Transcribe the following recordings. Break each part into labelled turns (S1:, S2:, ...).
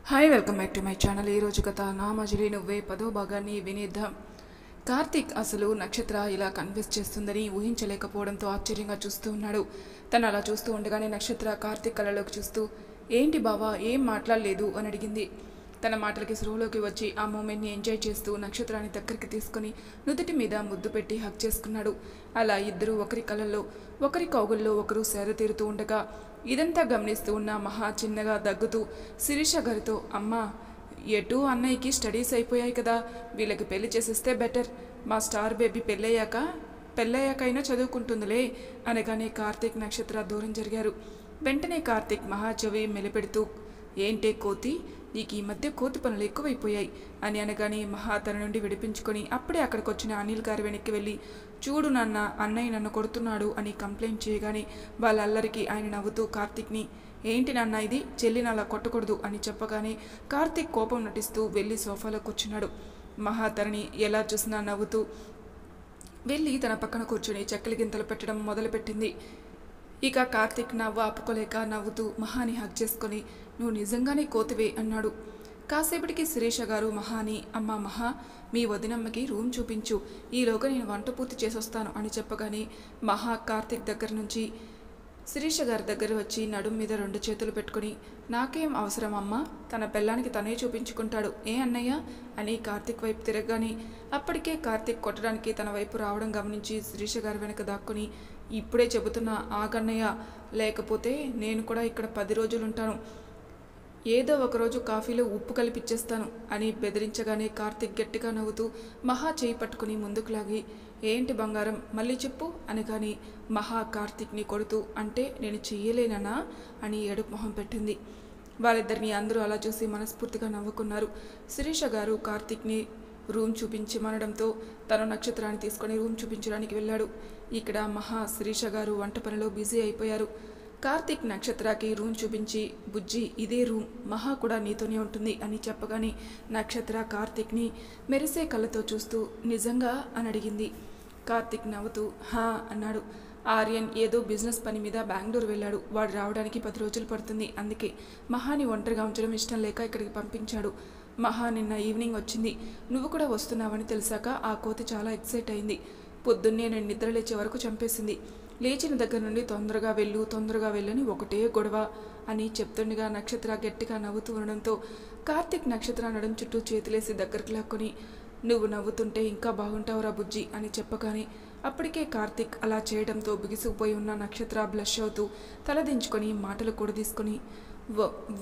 S1: Hi welcome back to my channel. ఈరోజు కథ నా మజిలీ నువ్వే 10వ భాగాన్ని వినేద్దాం. కార్తీక్ అసలు నక్షత్ర ఇలా కన్విన్స్ చేస్తుందని ఊహించలేకపోవడంతో ఆశ్చర్యంగా చూస్తూ ఉన్నాడు. తను అలా చూస్తూ ఉండగానే నక్షత్ర కార్తీక్ కళ్ళలోకి చూస్తూ ఏంటి బావా ఏం మాట్లాడలేదు అని అడిగింది. తన మాటలకి స్లోలోకి వచ్చి ఆ మూమెంట్ని ఎంజాయ్ చేస్తూ నక్షత్రాన్ని దగ్గరికి తీసుకుని నుదుటి మీద ముద్దు పెట్టి హక్ చేసుకున్నాడు. అలా ఇద్దరు ఒకరి కళ్ళల్లో ఒకరి కౌగుల్లో ఒకరు సేదతీరుతూ ఉండగా ఇదంతా గమనిస్తూ ఉన్న మహా చిన్నగా దగ్గుతూ శిరీష గారితో అమ్మా ఎటు అన్నయ్యకి స్టడీస్ అయిపోయాయి కదా, వీళ్ళకి పెళ్లి చేసేస్తే బెటర్, మా స్టార్ బేబీ పెళ్ళయ్యాకైనా చదువుకుంటుందిలే అనగానే కార్తీక్ నక్షత్ర దూరం జరిగారు. వెంటనే కార్తీక్ మహా చెవి మెలిపెడుతూ ఏంటే కోతి, నీకు ఈ మధ్య కోతి పనులు ఎక్కువైపోయాయి అని అనగానే మహా తన నుండి విడిపించుకొని అప్పుడే అక్కడికి వచ్చిన అనిల్ గారి వెనక్కి వెళ్ళి చూడు నాన్న అన్నయ్య నన్ను కొడుతున్నాడు అని కంప్లైంట్ చేయగానే వాళ్ళ అల్లరికి ఆయన నవ్వుతూ కార్తీక్ని ఏంటి నాన్న ఇది, చెల్లిని అలా కొట్టకూడదు అని చెప్పగానే కార్తీక్ కోపం నటిస్తూ వెళ్ళి సోఫాలో కూర్చున్నాడు. మహా తనని ఎలా చూసినా నవ్వుతూ వెళ్ళి తన పక్కన కూర్చొని చెక్కలి గింతలు పెట్టడం మొదలుపెట్టింది. ఇక కార్తీక్ నవ్వు ఆపుకోలేక నవ్వుతూ మహాని హక్ చేసుకొని నువ్వు నిజంగానే కోతివే అన్నాడు. కాసేపటికి శిరీష గారు మహాని అమ్మ మహా మీ వదినమ్మకి రూమ్ చూపించు, ఈలోగా నేను వంట పూర్తి చేసొస్తాను అని చెప్పగానే మహా కార్తీక్ దగ్గర నుంచి శిరీష గారి దగ్గర వచ్చి నడుం మీద 2 చేతులు పెట్టుకుని నాకేం అవసరం అమ్మా, తన పెళ్ళానికి తనే చూపించుకుంటాడు ఏ అన్నయ్య అని కార్తీక్ వైపు తిరగగానే అప్పటికే కార్తీక్ కొట్టడానికి తన వైపు రావడం గమనించి శిరీష గారి వెనక దాక్కుని ఇప్పుడే చెబుతున్నా ఆగన్నయ్య, లేకపోతే నేను కూడా ఇక్కడ 10 రోజులుంటాను, ఏదో ఒకరోజు కాఫీలో ఉప్పు కలిపిచ్చేస్తాను అని బెదిరించగానే కార్తీక్ గట్టిగా నవ్వుతూ మహా చేయి పట్టుకుని ముందుకు లాగి ఏంటి బంగారం మళ్ళీ చెప్పు అనగాని మహా కార్తీక్ని కొడుతూ అంటే నేను చెయ్యలేనన్నా అని ఏడుపు మొహం పెట్టింది. వాళ్ళిద్దరిని అందరూ అలా చూసి మనస్ఫూర్తిగా నవ్వుకున్నారు. శిరీష గారు కార్తీక్ని రూమ్ చూపించమనడంతో తను నక్షత్రాన్ని తీసుకొని రూమ్ చూపించడానికి వెళ్ళాడు. ఇక్కడ మహా శిరీష గారు వంట పనిలో బిజీ అయిపోయారు. కార్తీక్ నక్షత్రకి రూమ్ చూపించి బుజ్జి ఇదే రూమ్, మహా కూడా నీతోనే ఉంటుంది అని చెప్పగానే నక్షత్ర కార్తీక్ని మెరిసే కళ్ళతో చూస్తూ నిజంగా అని అడిగింది. కార్తీక్ నవ్వుతూ హా అన్నాడు. ఆర్యన్ ఏదో బిజినెస్ పని మీద బెంగళూరు వెళ్ళాడు, వాడు రావడానికి 10 రోజులు పడుతుంది, అందుకే మహాని ఒంటరిగా ఉంచడం ఇష్టం లేక ఇక్కడికి పంపించాడు. మహా నిన్న ఈవినింగ్ వచ్చింది, నువ్వు కూడా వస్తున్నావని తెలిసాక ఆ కోతి చాలా ఎక్సైట్ అయింది, పొద్దున్నే నేను నిద్ర లేచే వరకు చంపేసింది, లేచిన దగ్గర నుండి తొందరగా వెళ్ళని ఒకటే గొడవ అని చెప్తుండగా నక్షత్ర గట్టిగా నవ్వుతూ ఉండడంతో కార్తీక్ నక్షత్ర నడుం చుట్టూ చేతులేసి దగ్గరికి లాక్కొని నువ్వు నవ్వుతుంటే ఇంకా బాగుంటావురా బుజ్జి అని చెప్పగానే అప్పటికే కార్తీక్ అలా చేయడంతో బిగిసిపోయి ఉన్న నక్షత్ర బ్లష్ అవుతూ తలదించుకొని మాటలు కూడా తీసుకొని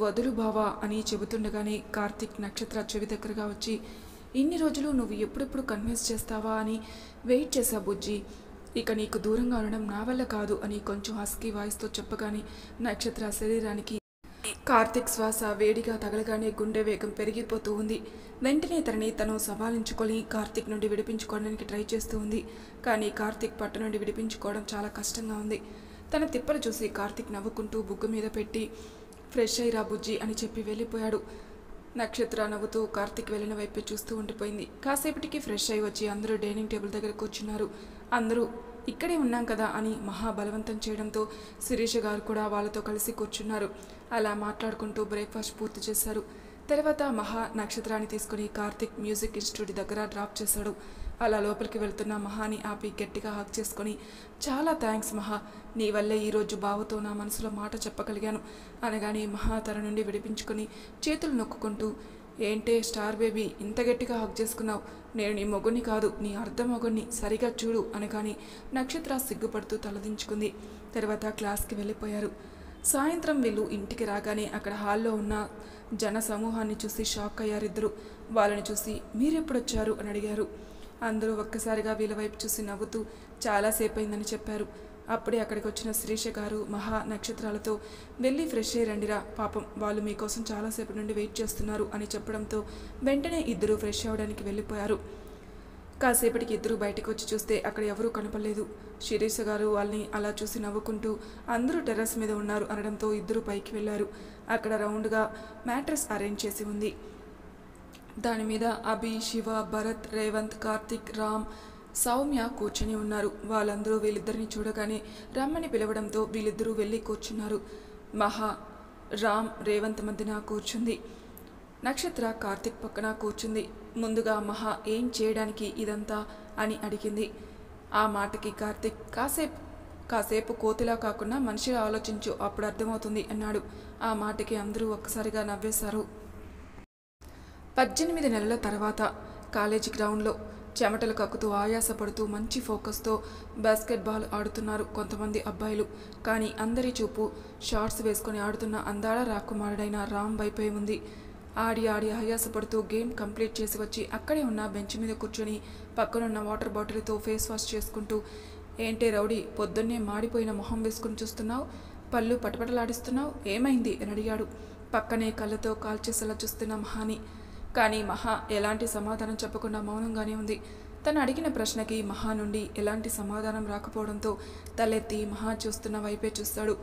S1: వదులు బావా అని చెబుతుండగానే కార్తీక్ నక్షత్ర చెవి దగ్గరగా వచ్చి ఇన్ని రోజులు నువ్వు ఎప్పుడెప్పుడు కన్విన్స్ చేస్తావా అని వెయిట్ చేశా బుజ్జి, ఇక నీకు దూరంగా ఉండడం నా వల్ల కాదు అని కొంచెం హస్కీ వాయిస్తో చెప్పగానే నక్షత్ర శరీరానికి కార్తీక్ శ్వాస వేడిగా తగలగానే గుండె వేగం పెరిగిపోతూ ఉంది. వెంటనే తను సవాలించుకొని కార్తీక్ నుండి విడిపించుకోవడానికి ట్రై చేస్తూ ఉంది. కానీ కార్తీక్ పట్టు నుండి విడిపించుకోవడం చాలా కష్టంగా ఉంది. తన తిప్పలు చూసి కార్తీక్ నవ్వుకుంటూ బుగ్గు మీద పెట్టి ఫ్రెష్ అయ్యిరా బుజ్జి అని చెప్పి వెళ్ళిపోయాడు. నక్షత్ర నవ్వుతూ కార్తీక్ వెళ్ళిన వైపు చూస్తూ ఉండిపోయింది. కాసేపటికి ఫ్రెష్ అయి వచ్చి అందరూ డైనింగ్ టేబుల్ దగ్గర కూర్చున్నారు. అందరూ ఇక్కడే ఉన్నాం కదా అని మహా బలవంతం చేయడంతో శిరీష గారు కూడా వాళ్ళతో కలిసి కూర్చున్నారు. అలా మాట్లాడుకుంటూ బ్రేక్ఫాస్ట్ పూర్తి చేశారు. తర్వాత మహా నక్షత్రాన్ని తీసుకుని కార్తీక్ మ్యూజిక్ ఇన్స్టిట్యూట్ దగ్గర డ్రాప్ చేశాడు. అలా లోపలికి వెళ్తున్న మహాని ఆపి గట్టిగా హక్ చేసుకొని చాలా థ్యాంక్స్ మహా, నీ వల్లే ఈరోజు బావతో నా మనసులో మాట చెప్పగలిగాను అనగానే మహా తన నుండి విడిపించుకొని చేతులు నొక్కుంటూ ఏంటే స్టార్ బేబీ ఇంత గట్టిగా హక్ చేసుకున్నావు, నేను నీ మొగుణ్ణి కాదు నీ అర్ధ మొగుణ్ణి సరిగా చూడు అనగానే నక్షత్ర సిగ్గుపడుతూ తలదించుకుంది. తర్వాత క్లాస్కి వెళ్ళిపోయారు. సాయంత్రం వీళ్ళు ఇంటికి రాగానే అక్కడ హాల్లో ఉన్న జన సమూహాన్ని చూసి షాక్ అయ్యారిద్దరు. వాళ్ళని చూసి మీరెప్పుడొచ్చారు అని అడిగారు. అందరూ ఒక్కసారిగా వీళ్ళ వైపు చూసి నవ్వుతూ చాలాసేపు అయిందని చెప్పారు. అప్పుడే అక్కడికి వచ్చిన శిరీష గారు మహా నక్షత్రాలతో వెళ్ళి ఫ్రెష్ అయ్యి రండిరా, పాపం వాళ్ళు మీకోసం చాలాసేపు నుండి వెయిట్ చేస్తున్నారు అని చెప్పడంతో వెంటనే ఇద్దరు ఫ్రెష్ అవ్వడానికి వెళ్ళిపోయారు. కాసేపటికి ఇద్దరు బయటకు వచ్చి చూస్తే అక్కడ ఎవరూ కనపడలేదు. శిరీష గారు వాళ్ళని అలా చూసి నవ్వుకుంటూ అందరూ టెర్రస్ మీద ఉన్నారు అనడంతో ఇద్దరు పైకి వెళ్ళారు. అక్కడ రౌండ్గా మ్యాట్రెస్ అరేంజ్ చేసి ఉంది. దాని మీద అభి, శివ, భరత్, రేవంత్, కార్తీక్, రామ్, సౌమ్య కూర్చొని ఉన్నారు. వాళ్ళందరూ వీళ్ళిద్దరిని చూడగానే రమ్మని పిలవడంతో వీళ్ళిద్దరూ వెళ్ళి కూర్చున్నారు. మహా రామ్ రేవంత్ మధ్యన కూర్చుంది. నక్షత్ర కార్తిక్ పక్కన కూర్చుంది. ముందుగా మహా ఏం చేయడానికి ఇదంతా అని అడిగింది. ఆ మాటకి కార్తిక్ కాసేపు కోతిలా కాకుండా మనిషిగా ఆలోచించు, అప్పుడు అర్థమవుతుంది అన్నాడు. ఆ మాటకి అందరూ ఒక్కసారిగా నవ్వేశారు. 18 నెలల తర్వాత కాలేజీ గ్రౌండ్లో చెమటలు కక్కుతూ ఆయాసపడుతూ మంచి ఫోకస్తో బాస్కెట్బాల్ ఆడుతున్నారు కొంతమంది అబ్బాయిలు. కానీ అందరి చూపు షార్ట్స్ వేసుకొని ఆడుతున్న అందాల రాకుమారుడైన రామ్ వైపే ఉంది. ఆడి ఆయాసపడుతూ గేమ్ కంప్లీట్ చేసి వచ్చి అక్కడే ఉన్న బెంచ్ మీద కూర్చొని పక్కనున్న వాటర్ బాటిల్తో ఫేస్ వాష్ చేసుకుంటూ, ఏంటే రౌడీ, పొద్దున్నే మాడిపోయిన మొహం వేసుకుని చూస్తున్నావు, పళ్ళు పటపటలాడిస్తున్నావు, ఏమైంది అని అడిగాడు పక్కనే కళ్ళతో కాల్చేసేలా చూస్తున్న మహాని. కానీ మహా ఎలాంటి సమాధానం చెప్పకుండా మౌనంగానే ఉంది. తను అడిగిన ప్రశ్నకి మహా నుండి ఎలాంటి సమాధానం రాకపోవడంతో తలెత్తి మహా చూస్తున్న వైపే చూస్తాడు.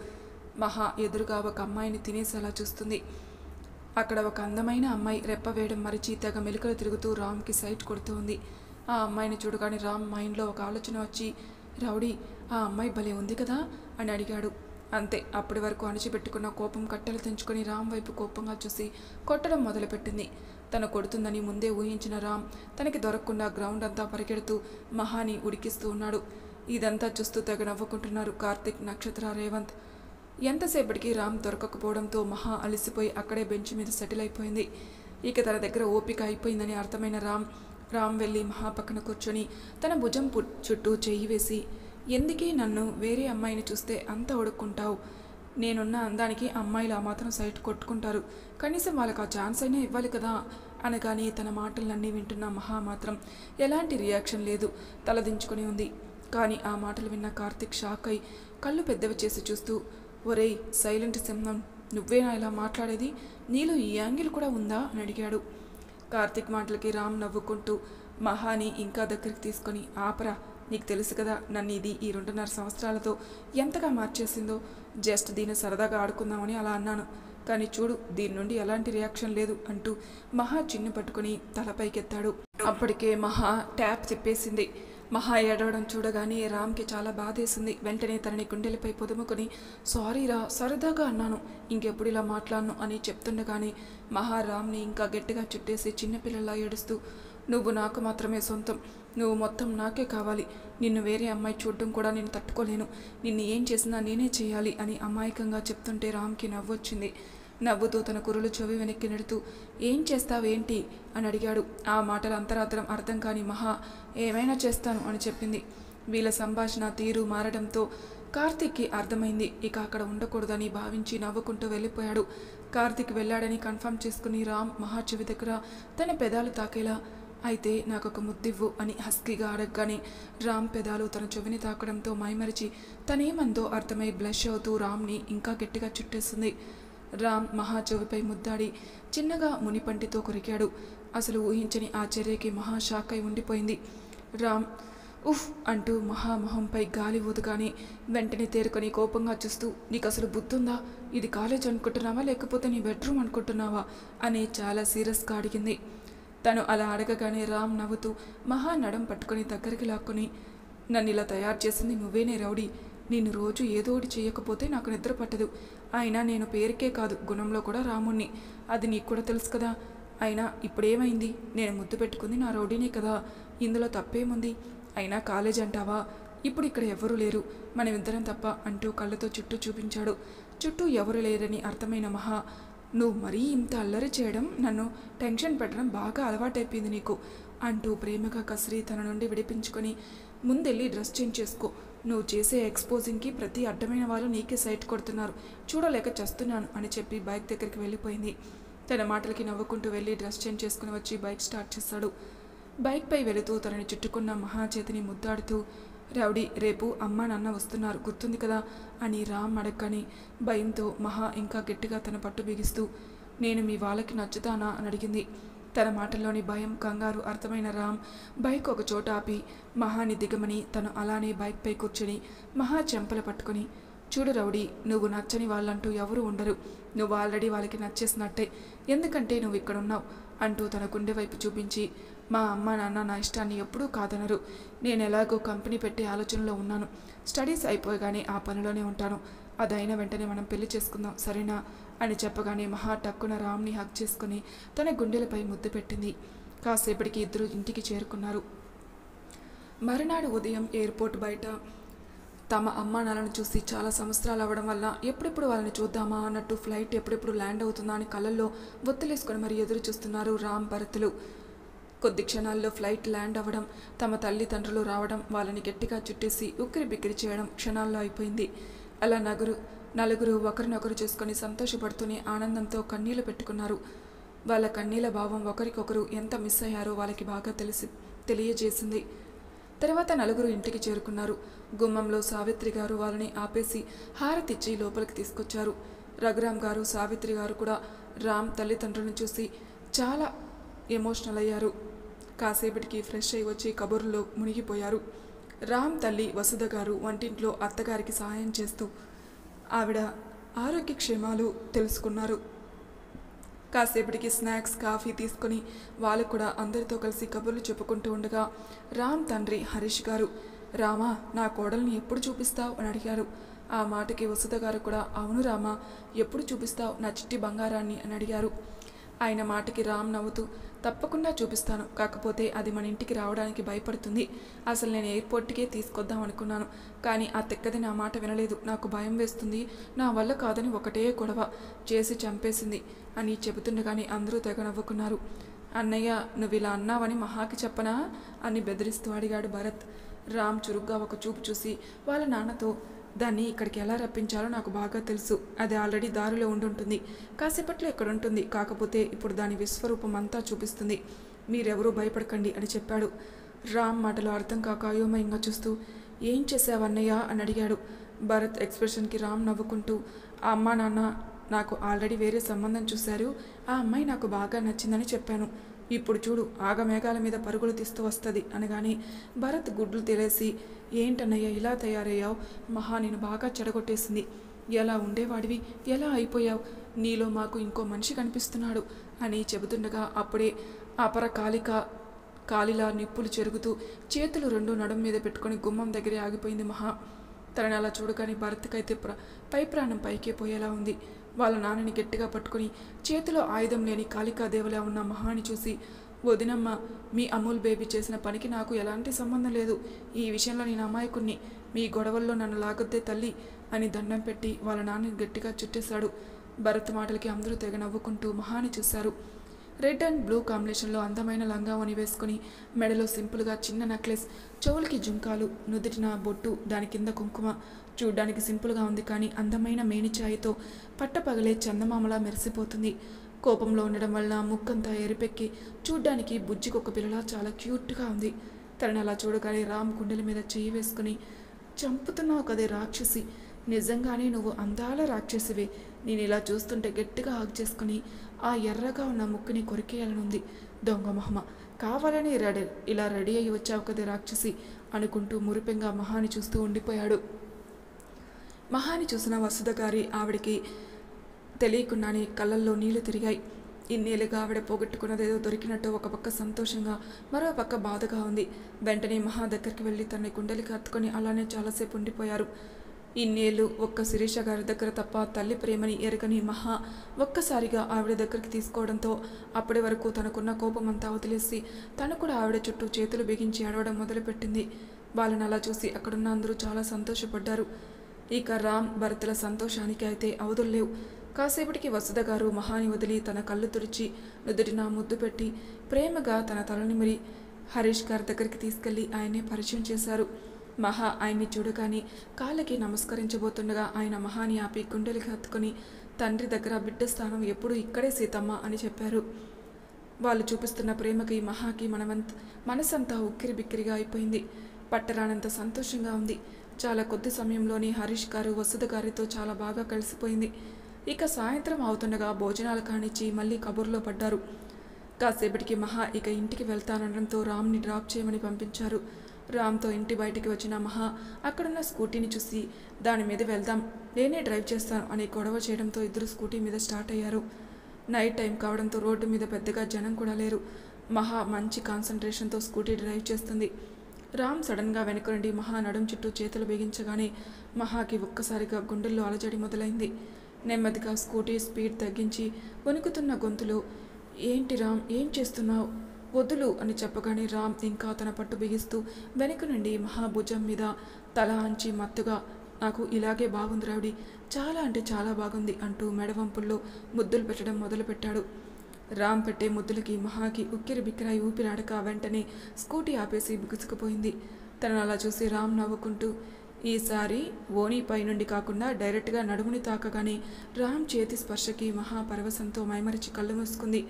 S1: మహా ఎదురుగా ఒక అమ్మాయిని తినేసేలా చూస్తుంది. అక్కడ ఒక అందమైన అమ్మాయి రెప్ప వేయడం మరిచి తెగ మెలికలు తిరుగుతూ రామ్కి సైట్ కొడుతూ ఉంది. ఆ అమ్మాయిని చూడగానే రామ్ మైండ్లో ఒక ఆలోచన వచ్చి, రౌడీ, ఆ అమ్మాయి భలే ఉంది కదా అని అడిగాడు. అంతే, అప్పటి వరకు అణిచిపెట్టుకున్న కోపం కట్టెలు తెంచుకొని రామ్ వైపు కోపంగా చూసి కొట్టడం మొదలుపెట్టింది. తను కొడుతుందని ముందే ఊహించిన రామ్ తనకి దొరకకుండా గ్రౌండ్ అంతా పరిగెడుతూ మహాని ఉడికిస్తూ ఉన్నాడు. ఇదంతా చూస్తూ తెగ నవ్వుకుంటున్నారు కార్తిక్, నక్షత్ర, రేవంత్. ఎంతసేపటికి రామ్ దొరకకపోవడంతో మహా అలసిపోయి అక్కడే బెంచ్ మీద సెటిల్ అయిపోయింది. ఇక తన దగ్గర ఓపిక అయిపోయిందని అర్థమైన రామ్ వెళ్ళి మహా పక్కన కూర్చొని తన భుజం చుట్టూ చెయ్యి వేసి, ఎందుకే నన్ను వేరే అమ్మాయిని చూస్తే అంత ఒడుక్కుంటావు? నేనున్న అందానికి అమ్మాయిలు ఆ మాత్రం సైట్ కొట్టుకుంటారు, కనీసం వాళ్ళకి ఆ ఛాన్స్ అయినా ఇవ్వాలి కదా అనగానే తన మాటలన్నీ వింటున్న మహా మాత్రం ఎలాంటి రియాక్షన్ లేదు, తలదించుకొని ఉంది. కానీ ఆ మాటలు విన్న కార్తిక్ షాక్ అయి కళ్ళు పెద్దవి చేసి చూస్తూ, ఒరేయ్ సైలెంట్ సింహం, నువ్వేనా ఇలా మాట్లాడేది? నీలో ఈ యాంగిల్ కూడా ఉందా అని అడిగాడు. కార్తిక్ మాటలకి రామ్ నవ్వుకుంటూ మహాని ఇంకా దగ్గరికి తీసుకొని, ఆపరా, నీకు తెలుసు కదా నన్ను ఇది ఈ 2.5 సంవత్సరాలతో ఎంతగా మార్చేసిందో. జస్ట్ దీన్ని సరదాగా ఆడుకుందామని అలా అన్నాను, కానీ చూడు దీని నుండి ఎలాంటి రియాక్షన్ లేదు అంటూ మహా చిన్ను పట్టుకుని తలపైకెత్తాడు. అప్పటికే మహా ట్యాప్ తిప్పేసింది. మహా ఏడవడం చూడగానే రామ్కి చాలా బాధేసింది. వెంటనే తనని గుండెలపై పొదుముకొని, సారీరా, సరదాగా అన్నాను, ఇంకెప్పుడు ఇలా మాట్లాడను అని చెప్తుండగానే మహా రామ్ని ఇంకా గట్టిగా చుట్టేసి చిన్నపిల్లలా ఏడుస్తూ, నువ్వు నాకు మాత్రమే సొంతం, నువ్వు మొత్తం నాకే కావాలి, నిన్ను వేరే అమ్మాయి చూడడం కూడా నేను తట్టుకోలేను, నిన్ను ఏం చేసినా నేనే చేయాలి అని అమాయకంగా చెప్తుంటే రామ్కి నవ్వొచ్చింది. నవ్వుతూ తన కురులు చెవి వెనక్కి నెడుతూ, ఏం చేస్తావేంటి అని అడిగాడు. ఆ మాటలు అంతరాత్రం అర్థం కాని మహా, ఏమైనా చేస్తాను అని చెప్పింది. వీళ్ళ సంభాషణ తీరు మారడంతో కార్తిక్కి అర్థమైంది. ఇక అక్కడ ఉండకూడదని భావించి నవ్వుకుంటూ వెళ్ళిపోయాడు. కార్తిక్ వెళ్ళాడని కన్ఫర్మ్ చేసుకుని రామ్ మహా చెవి దగ్గర తన పెదాలు తాకేలా, అయితే నాకొక ముద్దివ్వు అని హస్కీగా అడగగానే రామ్ పెదాలు తన చెవిని తాకడంతో మైమరిచి తనేమందో అర్థమై బ్లష్ అవుతూ రామ్ని ఇంకా గట్టిగా చుట్టేస్తుంది. రామ్ మహా చెవిపై ముద్దాడి చిన్నగా మునిపంటితో కొరికాడు. అసలు ఊహించని ఆ చర్యకి మహా షాక్ అయి ఉండిపోయింది. రామ్ ఉఫ్ అంటూ మహా మొహంపై గాలి ఊదగానే వెంటనే తేరుకొని కోపంగా చూస్తూ, నీకు అసలు బుద్ధుందా? ఇది కాలేజ్ అనుకుంటున్నావా లేకపోతే నీ బెడ్రూమ్ అనుకుంటున్నావా అని చాలా సీరియస్గా అడిగింది. తను అలా అడగగానే రామ్ నవ్వుతూ మహా నడం పట్టుకొని దగ్గరికి లాక్కొని, నన్ను ఇలా తయారు చేసింది నువ్వేనే రౌడీ, నేను రోజు ఏదో ఒకటి చేయకపోతే నాకు నిద్ర పట్టదు, అయినా నేను పేరుకే కాదు గుణంలో కూడా రాముణ్ణి, అది నీకు కూడా తెలుసు కదా, అయినా ఇప్పుడేమైంది, నేను ముద్దు పెట్టుకుంది నా రౌడీనే కదా, ఇందులో తప్పేముంది, అయినా కాలేజ్ అంటావా, ఇప్పుడు ఇక్కడ ఎవరూ లేరు, మనమిద్దరం తప్ప అంటూ కళ్ళతో చుట్టూ చూపించాడు. చుట్టూ ఎవరు లేరని అర్థమైన మహా, నువ్వు మరీ ఇంత అల్లరి చేయడం, నన్ను టెన్షన్ పెట్టడం బాగా అలవాటైపోయింది నీకు అంటూ ప్రేమగా కసిరి తన నుండి విడిపించుకొని, ముందెళ్ళి డ్రెస్ చేంజ్ చేసుకో, నువ్వు చేసే ఎక్స్పోజింగ్కి ప్రతి అడ్డమైన వాళ్ళు నీకే సైట్ కొడుతున్నారు, చూడలేక చేస్తున్నాను అని చెప్పి బైక్ దగ్గరికి వెళ్ళిపోయింది. తన మాటలకి నవ్వుకుంటూ వెళ్ళి డ్రెస్ చేంజ్ చేసుకుని వచ్చి బైక్ స్టార్ట్ చేశాడు. బైక్పై వెళుతూ తనని చుట్టుకున్న మహా చేతిని ముద్దాడుతూ, రౌడీ, రేపు అమ్మా నాన్న వస్తున్నారు గుర్తుంది కదా అని రామ్ అడగని భయంతో మహా ఇంకా గట్టిగా తన పట్టు బిగిస్తూ, నేను మీ వాళ్ళకి నచ్చుతానా అని అడిగింది. తన మాటల్లోని భయం, కంగారు అర్థమైన రామ్ బైక్ ఒక చోట ఆపి మహాని దిగమని తను అలానే బైక్పై కూర్చొని మహా చెంపలు పట్టుకొని, చూడు రౌడీ, నువ్వు నచ్చని వాళ్ళంటూ ఎవరు ఉండరు, నువ్వు ఆల్రెడీ వాళ్ళకి నచ్చేసినట్టే, ఎందుకంటే నువ్వు ఇక్కడున్నావు అంటూ తన గుండె వైపు చూపించి, మా అమ్మ నాన్న నా ఇష్టాన్ని ఎప్పుడూ కాదనరు, నేను ఎలాగో కంపెనీ పెట్టే ఆలోచనలో ఉన్నాను, స్టడీస్ అయిపోగానే ఆ పనిలోనే ఉంటాను, అదైన వెంటనే మనం పెళ్లి చేసుకుందాం సరేనా అని చెప్పగానే మహా టక్కున రామ్ని హక్ చేసుకుని తన గుండెలపై ముద్దు పెట్టింది. కాసేపటికి ఇద్దరు ఇంటికి చేరుకున్నారు. మరునాడు ఉదయం ఎయిర్పోర్ట్ బయట తమ అమ్మానాన్నను చూసి చాలా సంవత్సరాలు అవ్వడం వల్ల ఎప్పుడెప్పుడు వాళ్ళని చూద్దామా అన్నట్టు ఫ్లైట్ ఎప్పుడెప్పుడు ల్యాండ్ అవుతుందా అని కళ్ళల్లో ఒత్తిలేసుకొని మరి ఎదురు చూస్తున్నారు రామ్ భరత్లు. కొద్ది క్షణాల్లో ఫ్లైట్ ల్యాండ్ అవ్వడం, తమ తల్లిదండ్రులు రావడం, వాళ్ళని గట్టిగా చుట్టేసి ఉక్కిరి బిక్కిరి చేయడం క్షణాల్లో అయిపోయింది. అలా నలుగురు ఒకరినొకరు చూసుకొని సంతోషపడుతూనే ఆనందంతో కన్నీళ్లు పెట్టుకున్నారు. వాళ్ళ కన్నీళ్ళ భావం ఒకరికొకరు ఎంత మిస్ అయ్యారో వాళ్ళకి బాగా తెలియజేసింది. తర్వాత నలుగురు ఇంటికి చేరుకున్నారు. గుమ్మంలో సావిత్రి గారు వాళ్ళని ఆపేసి హారతిచ్చి లోపలికి తీసుకొచ్చారు. రఘురామ్ గారు, సావిత్రి గారు కూడా రామ్ తల్లిదండ్రులను చూసి చాలా ఎమోషనల్ అయ్యారు. కాసేపటికి ఫ్రెష్ అయి వచ్చి కబుర్లో మునిగిపోయారు. రామ్ తల్లి వసుధ గారు వంటింట్లో అత్తగారికి సహాయం చేస్తూ ఆవిడ ఆరోగ్యక్షేమాలు తెలుసుకున్నారు. కాసేపటికి స్నాక్స్, కాఫీ తీసుకుని వాళ్ళు కూడా అందరితో కలిసి కబుర్లు చెప్పుకుంటూ ఉండగా రామ్ తండ్రి హరీష్ గారు, రామా నా కోడల్ని ఎప్పుడు చూపిస్తావు అని అడిగారు. ఆ మాటకి వసుధ గారు కూడా, అవును రామా ఎప్పుడు చూపిస్తావు నా చిట్టి బంగారాన్ని అని అడిగారు. ఆయన మాటకి రామ్ నవ్వుతూ, తప్పకుండా చూపిస్తాను, కాకపోతే అది మన ఇంటికి రావడానికి భయపడుతుంది. అసలు నేను ఎయిర్పోర్ట్కే తీసుకొద్దాం అనుకున్నాను, కానీ ఆ తెక్కది నా మాట వినలేదు. నాకు భయం వేస్తుంది, నా వల్ల కాదని ఒకటే గొడవ చేసి చంపేసింది అని చెబుతుండగానే అందరూ తెగ నవ్వుకున్నారు. అన్నయ్య నువ్వు ఇలా అన్నావని మహాకి చెప్పనా అని బెదిరిస్తూ అడిగాడు భరత్. రామ్ చురుగ్గా ఒక చూపు చూసి వాళ్ళ నాన్నతో, దాన్ని ఇక్కడికి ఎలా రప్పించాలో నాకు బాగా తెలుసు. అది ఆల్రెడీ దారిలో ఉండుంటుంది, కాసేపట్లో ఇక్కడ ఉంటుంది, కాకపోతే ఇప్పుడు దాని విశ్వరూపం అంతా చూపిస్తుంది. మీరెవరూ భయపడకండి అని చెప్పాడు. రామ్ మాటలు అర్థం కాక అయోమయంగా చూస్తూ, ఏం చేసావన్నయ్య అని అడిగాడు. భరత్ ఎక్స్ప్రెషన్కి రామ్ నవ్వుకుంటూ, ఆ అమ్మా నాన్న నాకు ఆల్రెడీ వేరే సంబంధం చూశారు, ఆ అమ్మాయి నాకు బాగా నచ్చిందని చెప్పాను. ఇప్పుడు చూడు ఆగమేఘాల మీద పరుగులు తీస్తూ వస్తుంది అనగానే భరత్ గుడ్లు తెలిసి, ఏంటన్నయ్య ఇలా తయారయ్యావు, మహా నేను బాగా చెడగొట్టేసింది, ఎలా ఉండేవాడివి ఎలా అయిపోయావు, నీలో మాకు ఇంకో మనిషి కనిపిస్తున్నాడు అని చెబుతుండగా అప్పుడే అపర కాలిలా నిప్పులు చెరుగుతూ చేతులు రెండు నడుం మీద పెట్టుకొని గుమ్మం దగ్గరే ఆగిపోయింది మహా. తనని అలా చూడగానే భరత్కైతే పై ప్రాణం పైకే పోయేలా ఉంది. వాళ్ళ నాన్నని గట్టిగా పట్టుకుని చేతిలో ఆయుధం లేని కాళికాదేవిలా ఉన్న మహాని చూసి, వదినమ్మ మీ అమూల్ బేబీ చేసిన పనికి నాకు ఎలాంటి సంబంధం లేదు, ఈ విషయంలో నేను అమాయకుణ్ణి, మీ గొడవల్లో నన్ను లాగొద్దే తల్లి అని దండం పెట్టి వాళ్ళ నాన్నని గట్టిగా చుట్టేశాడు. భరత్ మాటలకి అందరూ తెగ నవ్వుకుంటూ మహాని చూశారు. రెడ్ అండ్ బ్లూ కాంబినేషన్లో అందమైన లంగావని వేసుకుని మెడలో సింపుల్గా చిన్న నెక్లెస్, చెవులకి జుంకాలు, నుదుటిన బొట్టు, దాని కింద కుంకుమ, చూడ్డానికి సింపుల్గా ఉంది కానీ అందమైన మేనిచాయితో పట్టపగలే చందమామలా మెరిసిపోతుంది. కోపంలో ఉండడం వల్ల ముక్కంతా ఎరిపెక్కి చూడ్డానికి బుజ్జికొక్క పిల్లలా చాలా క్యూట్గా ఉంది. తనని అలా చూడగానే రామ్ గుండెల మీద చెయ్యి వేసుకుని, చంపుతున్నావు కదే రాక్షసి, నిజంగానే నువ్వు అందాల రాక్షసివే, నేను ఇలా చూస్తుంటే గట్టిగా హాగ్ చేసుకుని ఆ ఎర్రగా ఉన్న ముక్కుని కొరికేయాలనుంది, దొంగ మొహమ, కావాలని ఇలా రెడీ అయ్యి వచ్చావు కదే రాక్షసి అనుకుంటూ మురిపెంగా మహాని చూస్తూ ఉండిపోయాడు. మహాని చూసిన వసుధ గారి ఆవిడికి తెలియకుండానే కళ్ళల్లో నీళ్లు తిరిగాయి. ఇన్నేళ్ళుగా ఆవిడ పోగొట్టుకున్నదేదో దొరికినట్టు ఒక పక్క సంతోషంగా మరో పక్క బాధగా ఉంది. వెంటనే మహా దగ్గరికి వెళ్ళి తన గుండెలకి హత్తుకొని అలానే చాలాసేపు ఉండిపోయారు. ఇన్నేళ్ళు ఒక్క శిరీష గారి దగ్గర తప్ప తల్లి ప్రేమని ఎరగని మహా ఒక్కసారిగా ఆవిడ దగ్గరికి తీసుకోవడంతో అప్పటి వరకు తనకున్న కోపమంతా వదిలేసి తను కూడా ఆవిడ చుట్టూ చేతులు బిగించి అడవడం మొదలుపెట్టింది. వాళ్ళని అలా చూసి అక్కడున్న అందరూ చాలా సంతోషపడ్డారు. ఇక రామ్ భరతుల సంతోషానికి అయితే అవధుల్లేవు. కాసేపటికి వసుధ గారు మహాని వదిలి తన కళ్ళు తుడిచి నుదుటిన ముద్దు పెట్టి ప్రేమగా తన తలనిమిరి హరీష్ గారి దగ్గరికి తీసుకెళ్లి ఆయన్ని పరిచయం చేశారు. మహా ఆయన్ని చూడగానే కాళ్ళకి నమస్కరించబోతుండగా ఆయన మహాని ఆపి గుండెలకి హత్తుకొని, తండ్రి దగ్గర బిడ్డ స్థానం ఎప్పుడు ఇక్కడే సీతమ్మ అని చెప్పారు. వాళ్ళు చూపిస్తున్న ప్రేమకి మహాకి మనసంతా ఉక్కిరి బిక్కిరిగా అయిపోయింది. పట్టరానంత సంతోషంగా ఉంది. చాలా కొద్ది సమయంలోనే హరీష్ గారు వసుధ గారితో చాలా బాగా కలిసిపోయింది. ఇక సాయంత్రం అవుతుండగా భోజనాలు కానిచ్చి మళ్ళీ కబుర్లో పడ్డారు. కాసేపటికి మహా ఇక ఇంటికి వెళ్తానడంతో రామ్ని డ్రాప్ చేయమని పంపించారు. రామ్తో ఇంటి బయటికి వచ్చిన మహా అక్కడున్న స్కూటీని చూసి, దాని మీద వెళ్దాం, నేనే డ్రైవ్ చేస్తాను అని గొడవ చేయడంతో ఇద్దరు స్కూటీ మీద స్టార్ట్ అయ్యారు. నైట్ టైం కావడంతో రోడ్డు మీద పెద్దగా జనం కూడా లేరు. మహా మంచి కాన్సన్ట్రేషన్తో స్కూటీ డ్రైవ్ చేస్తుంది. రామ్ సడన్గా వెనుక నుండి మహా నడుం చుట్టూ చేతులు బిగించగానే మహాకి ఒక్కసారిగా గుండెల్లో అలజడి మొదలైంది. నెమ్మదిగా స్కూటీ స్పీడ్ తగ్గించి వణుకుతున్న గొంతులో, ఏంటి రామ్, ఏం చేస్తున్నావు? వదులు అని చెప్పగానే రామ్ ఇంకా తన పట్టు బిగిస్తూ వెనుక నుండి మహాభుజం మీద తల అంచి మత్తుగా, నాకు ఇలాగే బాగుంది రౌడీ, చాలా అంటే చాలా బాగుంది అంటూ మెడవంపుల్లో ముద్దులు పెట్టడం మొదలుపెట్టాడు. రామ్ పెట్టే ముద్దులకి మహాకి ఉక్కిరి బిక్కిరాయి ఊపిరాడక వెంటనే స్కూటీ ఆపేసి బిగుసుకుపోయింది. తనను అలా చూసి రామ్ నవ్వుకుంటూ, ఈసారి ఓణీపై నుండి కాకుండా డైరెక్ట్గా నడుముని తాకగానే రామ్ చేతి స్పర్శకి మహా పరవశంతో మైమరిచి కళ్ళు మూసుకుంది.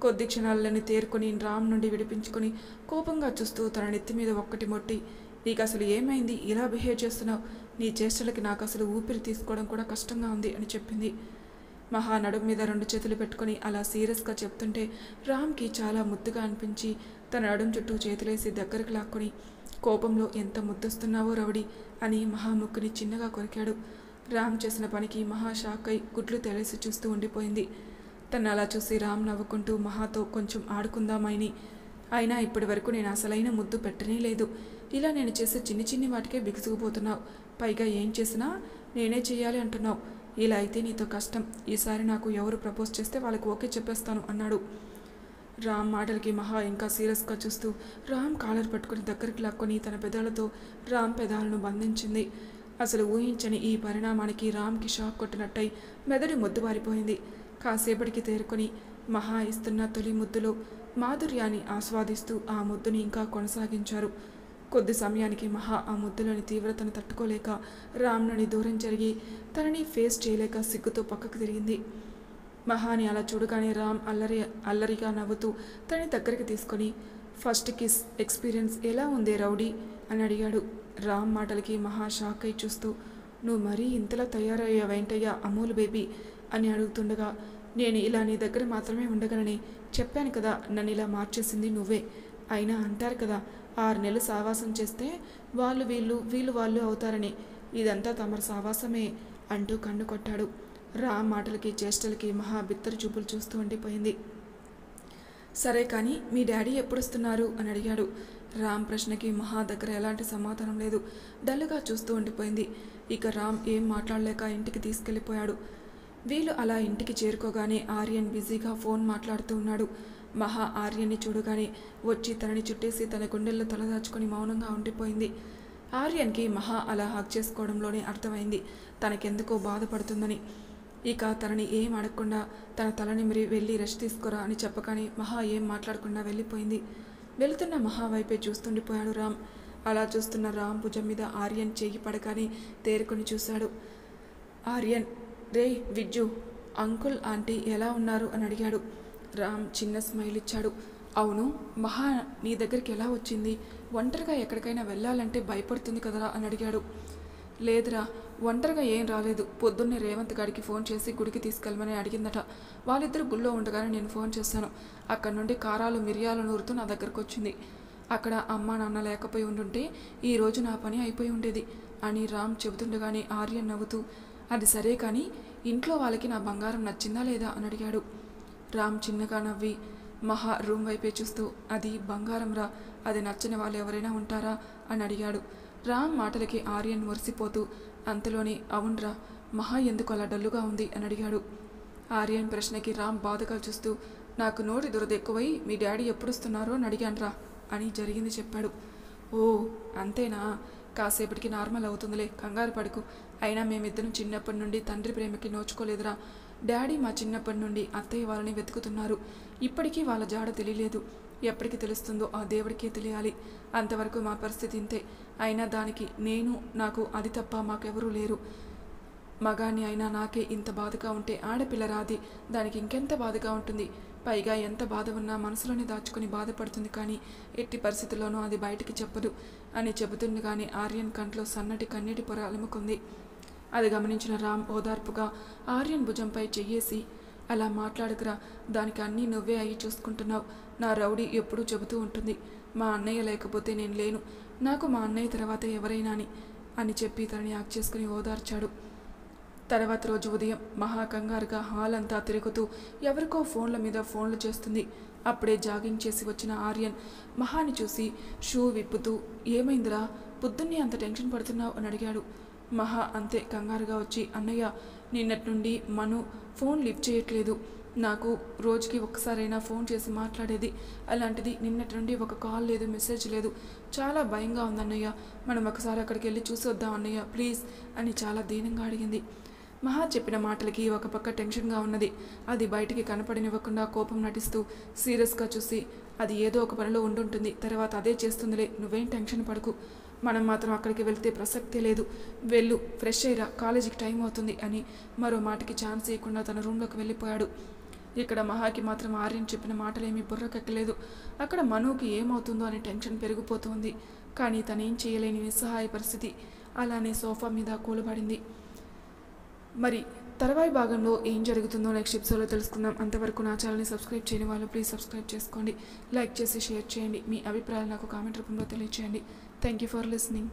S1: కొద్ది క్షణాలని తేరుకొని రామ్ నుండి విడిపించుకొని కోపంగా చూస్తూ తన నెత్తి మీద ఒక్కటి మొట్టి, నీకు అసలు ఏమైంది, ఇలా బిహేవ్ చేస్తున్నావు? నీ చేష్టలకి నాకు అసలు ఊపిరి తీసుకోవడం కూడా కష్టంగా ఉంది అని చెప్పింది. మహా నడుము మీద 2 చేతులు పెట్టుకొని అలా సీరియస్గా చెప్తుంటే రామ్కి చాలా ముద్దుగా అనిపించి తన నడుము చుట్టూ చేతులేసి దగ్గరకు లాక్కొని, కోపంలో ఎంత ముద్దొస్తున్నావో రౌడీ అని మహా ముక్కుని చిన్నగా కొరికాడు. రామ్ చేసిన పనికి మహా షాక్ అయి గుడ్లు తెలేసి చూస్తూ ఉండిపోయింది. తను అలా చూసి రామ్ నవ్వుకుంటూ మహాతో కొంచెం ఆడుకుందామని, అయినా ఇప్పటి వరకు నేను అసలైన ముద్దు పెట్టనే లేదు, ఇలా నేను చేసే చిన్ని చిన్ని వాటికే బిగుసుకుపోతున్నావు, పైగా ఏం చేసినా నేనే చేయాలి అంటున్నావు, ఇలా అయితే నీతో కష్టం, ఈసారి నాకు ఎవరు ప్రపోజ్ చేస్తే వాళ్ళకి ఓకే చెప్పేస్తాను అన్నాడు. రామ్ మాటలకి మహా ఇంకా సీరియస్గా చూస్తూ రామ్ కాలర్ పట్టుకుని దగ్గరికి లాక్కొని తన పెదాలతో రామ్ పెదాలను బంధించింది. అసలు ఊహించని ఈ పరిణామానికి రామ్కి షాక్ కొట్టినట్టయి మెదడు మొద్దుబారిపోయింది. కాసేపటికి తేరుకొని మహా ఇస్తున్న తొలి ముద్దులో మాధుర్యాన్ని ఆస్వాదిస్తూ ఆ ముద్దుని ఇంకా కొనసాగించారు. కొద్ది సమయానికి మహా ఆ ముద్దులోని తీవ్రతను తట్టుకోలేక రామ్ నుండి దూరం జరిగి తనని ఫేస్ చేయలేక సిగ్గుతో పక్కకు తిరిగింది. మహాని అలా చూడగానే రామ్ అల్లరిగా నవ్వుతూ తనని దగ్గరికి తీసుకొని, ఫస్ట్ కిస్ ఎక్స్పీరియన్స్ ఎలా ఉంది రౌడీ అని అడిగాడు. రామ్ మాటలకి మహా షాక్ అయి చూస్తూ, నువ్వు మరీ ఇంతలా తయారయ్యావేంటయ్యా అమూల్ బేబీ అని అడుగుతుండగా, నేను ఇలా నీ దగ్గర మాత్రమే ఉండగలని చెప్పాను కదా, నన్ను ఇలా మార్చేసింది నువ్వే, అయినా అంటారు కదా 6 నెలలు సావాసం చేస్తే వాళ్ళు వీళ్ళు వాళ్ళు అవుతారని, ఇదంతా తమరు సావాసమే అంటూ కన్ను కొట్టాడు. రామ్ మాటలకి చేష్టలకి మహా బిత్తరు చూపులు చూస్తూ ఉండిపోయింది. సరే కానీ మీ డాడీ ఎప్పుడొస్తున్నారు అని అడిగాడు. రామ్ ప్రశ్నకి మహా దగ్గర ఎలాంటి సమాధానం లేదు, డల్లుగా చూస్తూ ఉండిపోయింది. ఇక రామ్ ఏం మాట్లాడలేక ఇంటికి తీసుకెళ్ళిపోయాడు. వీళ్ళు అలా ఇంటికి చేరుకోగానే ఆర్యన్ బిజీగా ఫోన్ మాట్లాడుతూ ఉన్నాడు. మహా ఆర్యన్ని చూడగానే వచ్చి తనని చుట్టేసి తన గుండెల్లో తలదాచుకొని మౌనంగా ఉండిపోయింది. ఆర్యన్కి మహా అలా హక్ చేసుకోవడంలోనే అర్థమైంది తనకెందుకో బాధపడుతుందని. ఇక తనని ఏం అడగకుండా తన తలనిమిరి వెళ్ళి రెస్ట్ తీసుకోరా అని చెప్పగానే మహా ఏం మాట్లాడకుండా వెళ్ళిపోయింది. వెళుతున్న మహా వైపే చూస్తుండిపోయాడు రామ్. అలా చూస్తున్న రామ్ భుజం మీద ఆర్యన్ చెయ్యి పడగానే తేరుకొని చూశాడు. ఆర్యన్, రే విజ్జు, అంకుల్ ఆంటీ ఎలా ఉన్నారు అని అడిగాడు. రామ్ చిన్న స్మైల్ ఇచ్చాడు. అవును, మహా నీ దగ్గరికి ఎలా వచ్చింది? ఒంటరిగా ఎక్కడికైనా వెళ్ళాలంటే భయపడుతుంది కదరా అని అడిగాడు. లేదురా, ఒంటరిగా ఏం రాలేదు, పొద్దున్నే రేవంత్ గారికి ఫోన్ చేసి గుడికి తీసుకెళ్ళమని అడిగిందట. వాళ్ళిద్దరు గుళ్ళో ఉండగానే నేను ఫోన్ చేశాను. అక్కడ నుండి కారాలు మిరియాలు నూరుతూ నా దగ్గరకు వచ్చింది. అక్కడ అమ్మా నాన్న లేకపోయి ఉండుంటే ఈరోజు నా పని అయిపోయి ఉండేది అని రామ్ చెబుతుండగానే ఆర్యన్ నవ్వుతూ, అది సరే కానీ ఇంట్లో వాళ్ళకి నా బంగారం నచ్చిందా లేదా అని అడిగాడు. రామ్ చిన్నగా నవ్వి మహా రూమ్ వైపే చూస్తూ, అది బంగారం రా, అది నచ్చని వాళ్ళు ఎవరైనా ఉంటారా అని అడిగాడు. రామ్ మాటలకి ఆర్యన్ మురిసిపోతూ అంతలోనే, అవునరా, మహా ఎందుకు అలా డల్లుగా ఉంది అని అడిగాడు. ఆర్యన్ ప్రశ్నకి రామ్ బాధగా చూస్తూ, నాకు నోటి దురద ఎక్కువై మీ డాడీ ఎప్పుడొస్తున్నారో అని అడిగానురా అని జరిగింది చెప్పాడు. ఓ అంతేనా, కాసేపటికి నార్మల్ అవుతుందిలే, కంగారు పడుకు. అయినా మేమిద్దరం చిన్నప్పటి నుండి తండ్రి ప్రేమకి నోచుకోలేదురా. డాడీ మా చిన్నప్పటి నుండి అత్తయ్య వాళ్ళని వెతుకుతున్నారు. ఇప్పటికీ వాళ్ళ జాడ తెలియలేదు. ఎప్పటికి తెలుస్తుందో ఆ దేవుడికే తెలియాలి. అంతవరకు మా పరిస్థితి ఇంతే. అయినా దానికి నాకు అది తప్ప మాకెవరూ లేరు. మగాన్ని అయినా నాకే ఇంత బాధగా ఉంటే ఆడపిల్ల రాది, దానికి ఇంకెంత బాధగా ఉంటుంది. పైగా ఎంత బాధ ఉన్నా మనసులోనే దాచుకుని బాధపడుతుంది, కానీ ఎట్టి పరిస్థితుల్లోనూ అది బయటికి చెప్పదు అని చెబుతుండగానే ఆర్యన్ కంట్లో సన్నటి కన్నీటి పొర అలుముకుంది. అది గమనించిన రామ్ ఓదార్పుగా ఆర్యన్ భుజంపై చెయ్యేసి, అలా మాట్లాడకురా, దానికి అన్నీ నువ్వే అయ్యి చూసుకుంటున్నావు. నా రౌడీ ఎప్పుడూ చెబుతూ ఉంటుంది, మా అన్నయ్య లేకపోతే నేను లేను, నాకు మా అన్నయ్య తర్వాత ఎవరైనా అని చెప్పి తనని యాక్ చేసుకుని ఓదార్చాడు. తర్వాత రోజు ఉదయం మహా కంగారుగా హాల్ అంతా తిరుగుతూ ఎవరికో ఫోన్ల మీద ఫోన్లు చేస్తుంది. అప్పుడే జాగింగ్ చేసి వచ్చిన ఆర్యన్ మహాని చూసి షూ విప్పుతూ, ఏమైందిరా, పొద్దున్నే అంత టెన్షన్ పడుతున్నావు అని అడిగాడు. మహా అంతే కంగారుగా వచ్చి, అన్నయ్య నిన్నటి నుండి మను ఫోన్ లిఫ్ట్ చేయట్లేదు, నాకు రోజుకి ఒక్కసారైనా ఫోన్ చేసి మాట్లాడేది, అలాంటిది నిన్నటి నుండి ఒక కాల్ లేదు, మెసేజ్ లేదు, చాలా భయంగా ఉందన్నయ్య, మనం ఒకసారి అక్కడికి వెళ్ళి చూసి వద్దాం అన్నయ్య ప్లీజ్ అని చాలా దీనంగా అడిగింది. మహా చెప్పిన మాటలకి ఒక పక్క టెన్షన్గా ఉన్నది. అది బయటికి కనపడనివ్వకుండా కోపం నటిస్తూ సీరియస్గా చూసి, అది ఏదో ఒక పనిలో ఉండుంటుంది, తర్వాత అదే చేస్తుందిలే, నువ్వేం టెన్షన్ పడకు, మనం మాత్రం అక్కడికి వెళ్తే ప్రసక్తే లేదు, వెళ్ళు ఫ్రెష్ అయ్యిరా, కాలేజీకి టైం అవుతుంది అని మరో మాటకి ఛాన్స్ ఇవ్వకుండా తన రూమ్లోకి వెళ్ళిపోయాడు. ఇక్కడ మహాకి మాత్రం ఆర్యన్ చెప్పిన మాటలేమీ బుర్రకెక్కలేదు. అక్కడ మనుకి ఏమవుతుందో అని టెన్షన్ పెరిగిపోతుంది. కానీ తనేం చేయలేని నిస్సహాయ పరిస్థితి. అలానే సోఫా మీద కూలబడింది. మరి తర్వాయి భాగంలో ఏం జరుగుతుందో నెక్స్ట్ ఎపిసోడ్లో తెలుసుకుందాం. అంతవరకు నా ఛానల్ని సబ్స్క్రైబ్ చేయని వాళ్ళు ప్లీజ్ సబ్స్క్రైబ్ చేసుకోండి, లైక్ చేసి షేర్ చేయండి, మీ అభిప్రాయాలు నాకు కామెంట్ రూపంలో తెలియచేయండి. Thank you for listening.